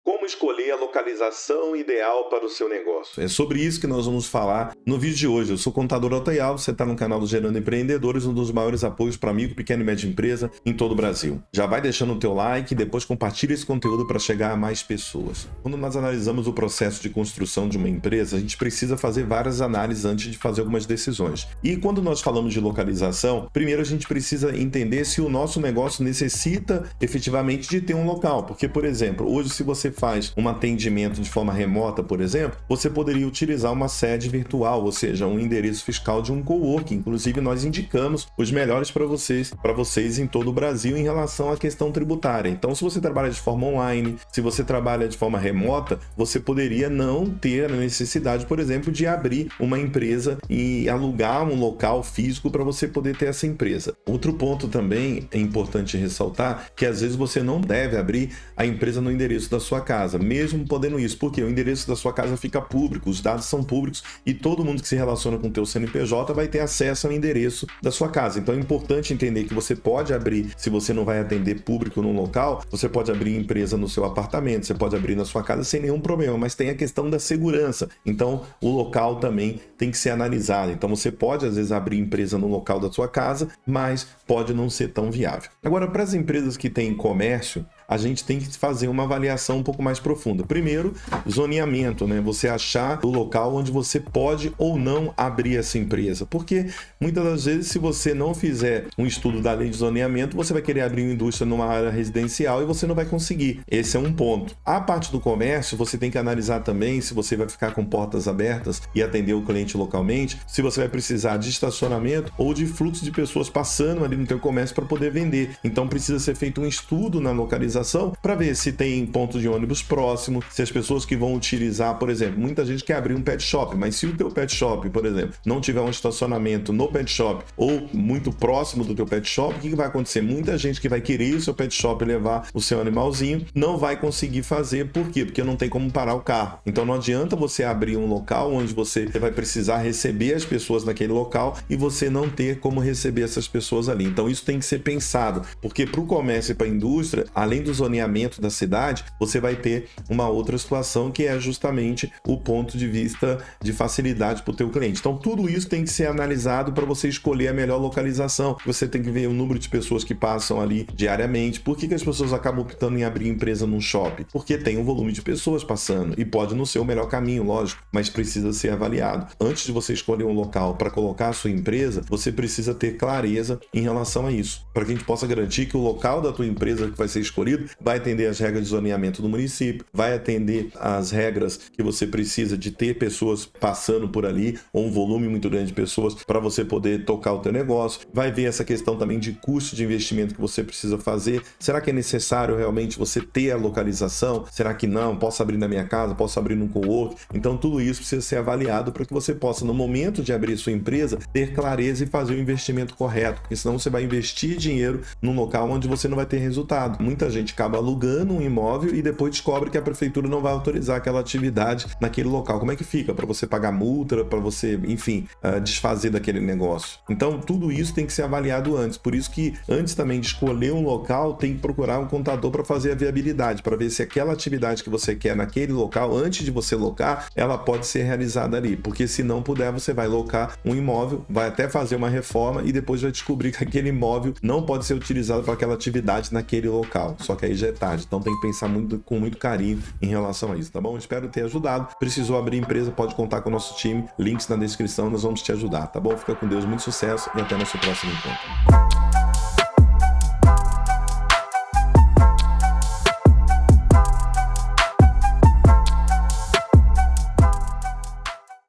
Como escolher a localização ideal para o seu negócio? É sobre isso que nós vamos falar no vídeo de hoje. Eu sou Contador Otayal, você está no canal do Gerando Empreendedores, um dos maiores apoios para micro, pequena e média empresa em todo o Brasil. Já vai deixando o teu like e depois compartilha esse conteúdo para chegar a mais pessoas. Quando nós analisamos o processo de construção de uma empresa, a gente precisa fazer várias análises antes de fazer algumas decisões. E quando nós falamos de localização, primeiro a gente precisa entender se o nosso negócio necessita efetivamente de ter um local. Porque, por exemplo, hoje se você faz um atendimento de forma remota, por exemplo, você poderia utilizar uma sede virtual, ou seja, um endereço fiscal de um coworking. Inclusive, nós indicamos os melhores para vocês em todo o Brasil em relação à questão tributária. Então, se você trabalha de forma online, se você trabalha de forma remota, você poderia não ter a necessidade, por exemplo, de abrir uma empresa e alugar um local físico para você poder ter essa empresa. Outro ponto também é importante ressaltar que às vezes você não deve abrir a empresa no endereço da sua casa, mesmo podendo isso, porque o endereço da sua casa fica público, os dados são públicos e todo mundo que se relaciona com o teu CNPJ vai ter acesso ao endereço da sua casa. Então é importante entender que você pode abrir, se você não vai atender público num local, você pode abrir empresa no seu apartamento, você pode abrir na sua casa sem nenhum problema, mas tem a questão da segurança. Então o local também tem que ser analisado. Então você pode às vezes abrir empresa no local da sua casa, mas pode não ser tão viável. Agora, para as empresas que têm comércio, a gente tem que fazer uma avaliação um pouco mais profunda. Primeiro, zoneamento, né? Você achar o local onde você pode ou não abrir essa empresa. Porque muitas das vezes, se você não fizer um estudo da lei de zoneamento, você vai querer abrir uma indústria numa área residencial e você não vai conseguir. Esse é um ponto. A parte do comércio, você tem que analisar também se você vai ficar com portas abertas e atender o cliente localmente, se você vai precisar de estacionamento ou de fluxo de pessoas passando ali no teu comércio para poder vender. Então precisa ser feito um estudo na localização para ver se tem ponto de ônibus próximo, se as pessoas que vão utilizar, por exemplo, muita gente quer abrir um pet shop, mas se o teu pet shop, por exemplo, não tiver um estacionamento no pet shop ou muito próximo do teu pet shop, o que vai acontecer? Muita gente que vai querer ir ao seu pet shop e levar o seu animalzinho não vai conseguir fazer. Por quê? Porque não tem como parar o carro. Então não adianta você abrir um local onde você vai precisar receber as pessoas naquele local e você não ter como receber essas pessoas ali. Então isso tem que ser pensado, porque para o comércio e para a indústria, além do zoneamento da cidade, você vai ter uma outra situação que é justamente o ponto de vista de facilidade para o teu cliente. Então tudo isso tem que ser analisado para você escolher a melhor localização. Você tem que ver o número de pessoas que passam ali diariamente. Por que as pessoas acabam optando em abrir empresa num shopping? Porque tem um volume de pessoas passando e pode não ser o melhor caminho, lógico, mas precisa ser avaliado. Antes de você escolher um local para colocar a sua empresa, você precisa ter clareza em relação a isso, para que a gente possa garantir que o local da tua empresa que vai ser escolhido vai atender as regras de zoneamento do município, vai atender as regras que você precisa de ter pessoas passando por ali, ou um volume muito grande de pessoas para você poder tocar o teu negócio, vai ver essa questão também de custo de investimento que você precisa fazer. Será que é necessário realmente você ter a localização? Será que não? Posso abrir na minha casa? Posso abrir num coworking? Então tudo isso precisa ser avaliado para que você possa, no momento de abrir sua empresa, ter clareza e fazer o investimento correto, porque senão você vai investir dinheiro num local onde você não vai ter resultado. Muita gente acaba alugando um imóvel e depois descobre que a prefeitura não vai autorizar aquela atividade naquele local. Como é que fica? Para você pagar multa, para você, enfim, desfazer daquele negócio. Então, tudo isso tem que ser avaliado antes. Por isso que, antes também de escolher um local, tem que procurar um contador para fazer a viabilidade, para ver se aquela atividade que você quer naquele local, antes de você locar, ela pode ser realizada ali. Porque se não puder, você vai locar um imóvel, vai até fazer uma reforma e depois vai descobrir que aquele imóvel não pode ser utilizado para aquela atividade naquele local. Só que aí já é tarde, então tem que pensar com muito carinho em relação a isso, tá bom? Espero ter ajudado. Precisou abrir empresa, pode contar com o nosso time, links na descrição, nós vamos te ajudar, tá bom? Fica com Deus, muito sucesso e até nosso próximo encontro.